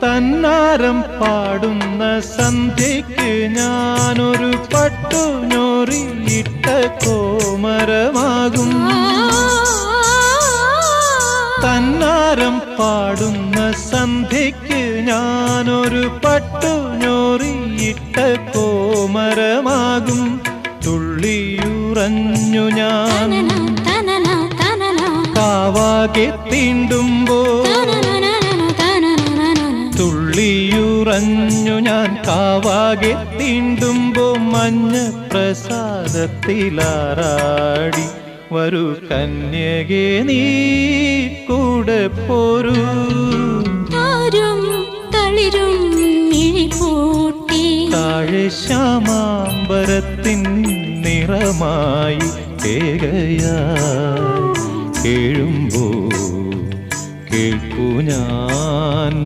തന്നാരം പാടുന്ന സന്ധ്യയ്ക്ക് ഞാനൊരു പട്ടുഞൊറിയിട്ട കോമരമാകും. തന്നാരം പാടുന്ന സന്ധ്യയ്ക്ക് ഞാനൊരു പട്ടുഞൊറിയിട്ട കോമരമാകും. തുള്ളിയുറഞ്ഞു ഞാൻ കാവാകെ തീണ്ടുമ്പോൾ, തുള്ളിയുറഞ്ഞു ഞാൻ കാവാകെ തീണ്ടുമ്പോ മഞ്ഞ പ്രസാദത്തിലാറാടി വരൂ കന്യകേ നീ കൂടെ പോരൂ. താഴെ ശ്യാമാംബരത്തിൻ നിറമായി കേകയായി കേഴുമ്പോ കേൾക്കൂ ഞാൻ.